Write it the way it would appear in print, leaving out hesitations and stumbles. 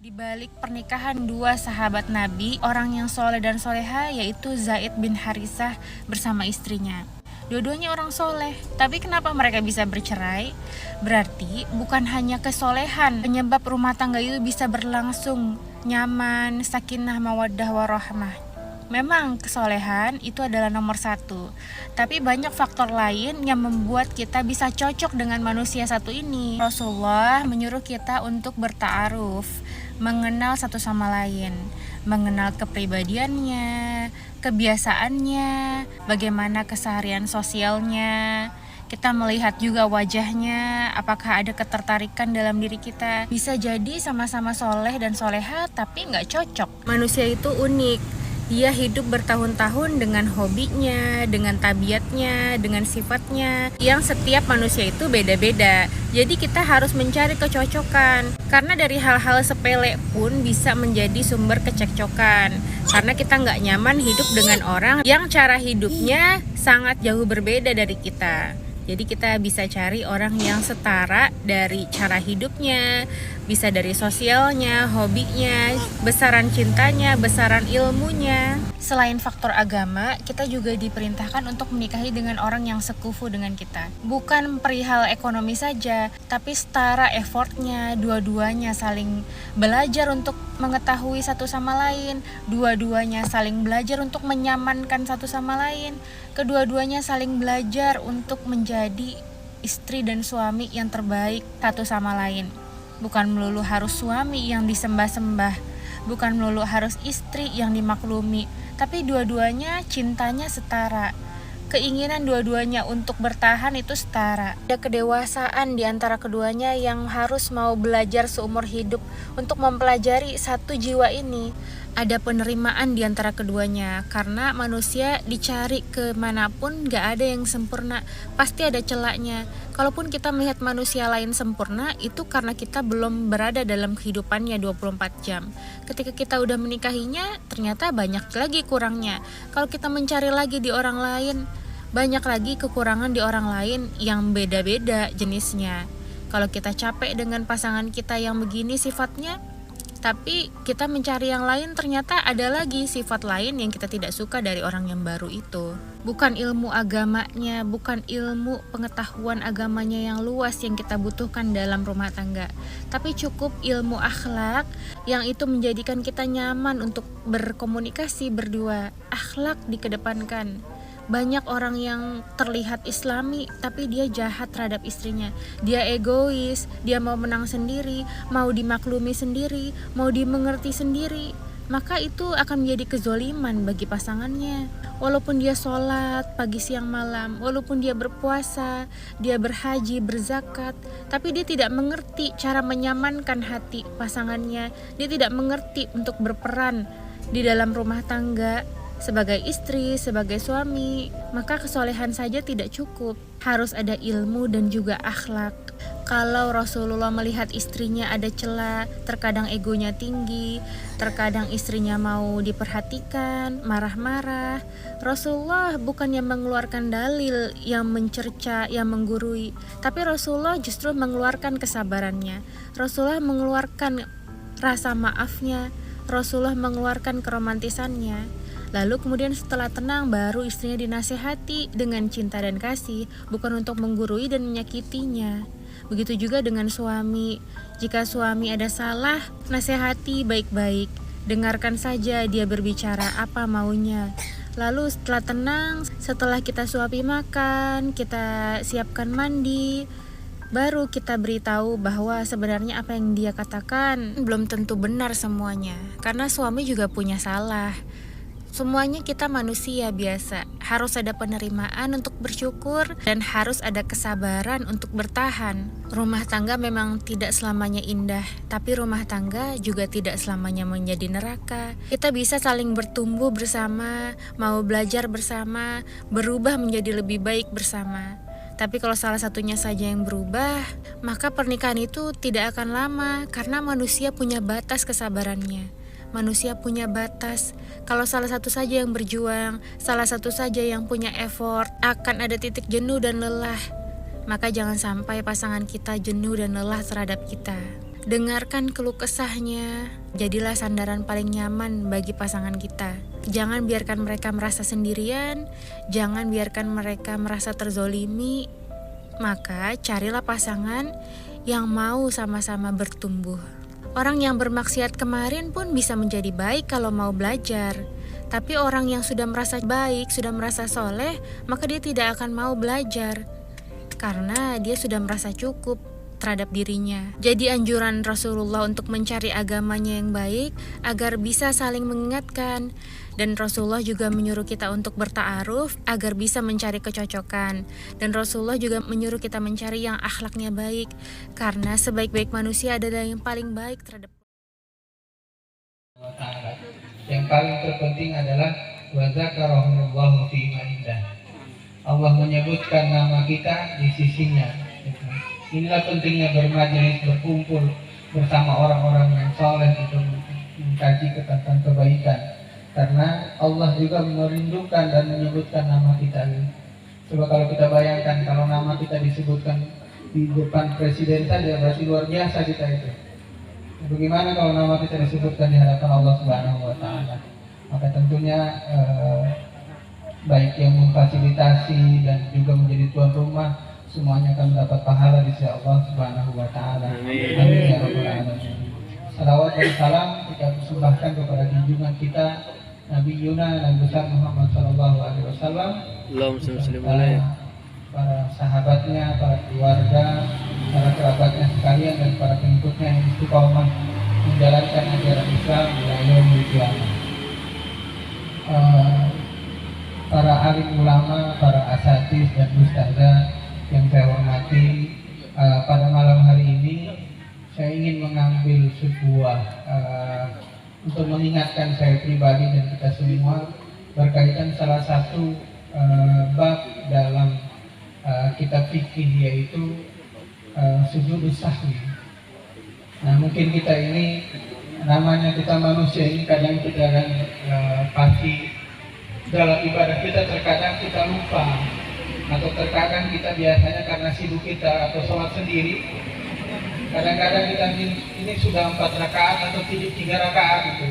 Di balik pernikahan dua sahabat Nabi, orang yang soleh dan soleha yaitu Zaid bin Harisah bersama istrinya. Dua-duanya orang soleh, tapi kenapa mereka bisa bercerai? Berarti bukan hanya kesolehan penyebab rumah tangga itu bisa berlangsung nyaman, sakinah, mawaddah, warahmah. Memang kesolehan itu adalah nomor satu, tapi banyak faktor lain yang membuat kita bisa cocok dengan manusia satu ini. Rasulullah menyuruh kita untuk berta'aruf, mengenal satu sama lain, mengenal kepribadiannya, kebiasaannya, bagaimana keseharian sosialnya. Kita melihat juga wajahnya, apakah ada ketertarikan dalam diri kita. Bisa jadi sama-sama soleh dan soleha tapi nggak cocok. Manusia itu unik. Dia hidup bertahun-tahun dengan hobinya, dengan tabiatnya, dengan sifatnya, yang setiap manusia itu beda-beda. Jadi kita harus mencari kecocokan, karena dari hal-hal sepele pun bisa menjadi sumber kecekcokan. Karena kita nggak nyaman hidup dengan orang yang cara hidupnya sangat jauh berbeda dari kita. Jadi kita bisa cari orang yang setara dari cara hidupnya, bisa dari sosialnya, hobinya, besaran cintanya, besaran ilmunya. Selain faktor agama, kita juga diperintahkan untuk menikahi dengan orang yang sekufu dengan kita. Bukan perihal ekonomi saja, tapi setara effortnya, dua-duanya saling belajar untuk mengetahui satu sama lain, dua-duanya saling belajar untuk menyamankan satu sama lain, kedua-duanya saling belajar untuk menjadi istri dan suami yang terbaik satu sama lain. Bukan melulu harus suami yang disembah-sembah, bukan melulu harus istri yang dimaklumi, tapi dua-duanya cintanya setara. Keinginan dua-duanya untuk bertahan itu setara. Ada kedewasaan di antara keduanya yang harus mau belajar seumur hidup untuk mempelajari satu jiwa ini. Ada penerimaan di antara keduanya, karena manusia dicari kemanapun gak ada yang sempurna, pasti ada celaknya. Kalaupun kita melihat manusia lain sempurna, itu karena kita belum berada dalam kehidupannya 24 jam. Ketika kita udah menikahinya, ternyata banyak lagi kurangnya. Kalau kita mencari lagi di orang lain, banyak lagi kekurangan di orang lain yang beda-beda jenisnya. Kalau kita capek dengan pasangan kita yang begini sifatnya, tapi kita mencari yang lain, ternyata ada lagi sifat lain yang kita tidak suka dari orang yang baru itu. Bukan ilmu agamanya, bukan ilmu pengetahuan agamanya yang luas yang kita butuhkan dalam rumah tangga, tapi cukup ilmu akhlak yang itu menjadikan kita nyaman untuk berkomunikasi berdua. Akhlak dikedepankan. Banyak orang yang terlihat islami tapi dia jahat terhadap istrinya. Dia egois, dia mau menang sendiri, mau dimaklumi sendiri, mau dimengerti sendiri. Maka itu akan menjadi kezoliman bagi pasangannya. Walaupun dia sholat pagi siang malam, walaupun dia berpuasa, dia berhaji, berzakat, tapi dia tidak mengerti cara menyamankan hati pasangannya. Dia tidak mengerti untuk berperan di dalam rumah tangga sebagai istri, sebagai suami, maka kesolehan saja tidak cukup. Harus ada ilmu dan juga akhlak. Kalau Rasulullah melihat istrinya ada celah, terkadang egonya tinggi, terkadang istrinya mau diperhatikan, marah-marah, Rasulullah bukannya mengeluarkan dalil yang mencerca, yang menggurui, tapi Rasulullah justru mengeluarkan kesabarannya. Rasulullah mengeluarkan rasa maafnya, Rasulullah mengeluarkan keromantisannya. Lalu kemudian setelah tenang baru istrinya dinasehati dengan cinta dan kasih, bukan untuk menggurui dan menyakitinya. Begitu juga dengan suami. Jika suami ada salah, nasihati baik-baik. Dengarkan saja dia berbicara apa maunya. Lalu setelah tenang, setelah kita suapi makan, kita siapkan mandi, baru kita beritahu bahwa sebenarnya apa yang dia katakan belum tentu benar semuanya. Karena suami juga punya salah. Semuanya kita manusia biasa, harus ada penerimaan untuk bersyukur dan harus ada kesabaran untuk bertahan. Rumah tangga memang tidak selamanya indah, tapi rumah tangga juga tidak selamanya menjadi neraka. Kita bisa saling bertumbuh bersama, mau belajar bersama, berubah menjadi lebih baik bersama. Tapi kalau salah satunya saja yang berubah, maka pernikahan itu tidak akan lama karena manusia punya batas kesabarannya. Manusia punya batas. Kalau salah satu saja yang berjuang, salah satu saja yang punya effort, akan ada titik jenuh dan lelah. Maka jangan sampai pasangan kita jenuh dan lelah terhadap kita. Dengarkan keluh kesahnya, jadilah sandaran paling nyaman bagi pasangan kita. Jangan biarkan mereka merasa sendirian, jangan biarkan mereka merasa terzolimi. Maka carilah pasangan yang mau sama-sama bertumbuh. Orang yang bermaksiat kemarin pun bisa menjadi baik kalau mau belajar. Tapi orang yang sudah merasa baik, sudah merasa soleh, maka dia tidak akan mau belajar. Karena dia sudah merasa cukup terhadap dirinya. Jadi anjuran Rasulullah untuk mencari agamanya yang baik agar bisa saling mengingatkan. Dan Rasulullah juga menyuruh kita untuk berta'aruf agar bisa mencari kecocokan. Dan Rasulullah juga menyuruh kita mencari yang akhlaknya baik, karena sebaik-baik manusia adalah yang paling baik terhadap Allah. Yang paling terpenting adalah wa zakarahumullahu fi ma indah. Allah menyebutkan nama kita di sisinya. Inilah pentingnya bermajelis, berkumpul bersama orang-orang yang saleh untuk mengkaji tentang kebaikan. Karena Allah juga merindukan dan menyebutkan nama kita. Coba kalau kita bayangkan kalau nama kita disebutkan di depan presiden saja, berarti luar biasa kita itu. Bagaimana kalau nama kita disebutkan di hadapan Allah Subhanahu wa Ta'ala? Maka tentunya baik yang memfasilitasi dan juga menjadi tuan rumah, semuanya akan mendapat pahala di sisi Allah Subhanahu wa Ta'ala. Amin ya rabbal alamin. Salawat dan salam kita persembahkan kepada junjungan kita Nabi Yuna dan besar Muhammad sallallahu alaihi wasallam, para sahabatnya, para keluarga, para kerabatnya sekalian, dan para pengikutnya yang istiqomah menjalankan ajaran Islam hingga yaumil qiyamah. Para alim ulama, para asatidz dan ustadzah yang saya hormati, pada malam hari ini saya ingin mengambil sebuah untuk mengingatkan saya pribadi dan kita semua berkaitan salah satu bab dalam kitab fikih, yaitu sujud sahwi. Nah, mungkin kita ini namanya kita manusia ini kadang kita akan pasti dalam ibadah kita terkadang kita lupa, atau terkadang kita biasanya karena sibuk kita atau sholat sendiri, kadang-kadang kita ini sudah 4 rakaat atau 3 rakaat gitu.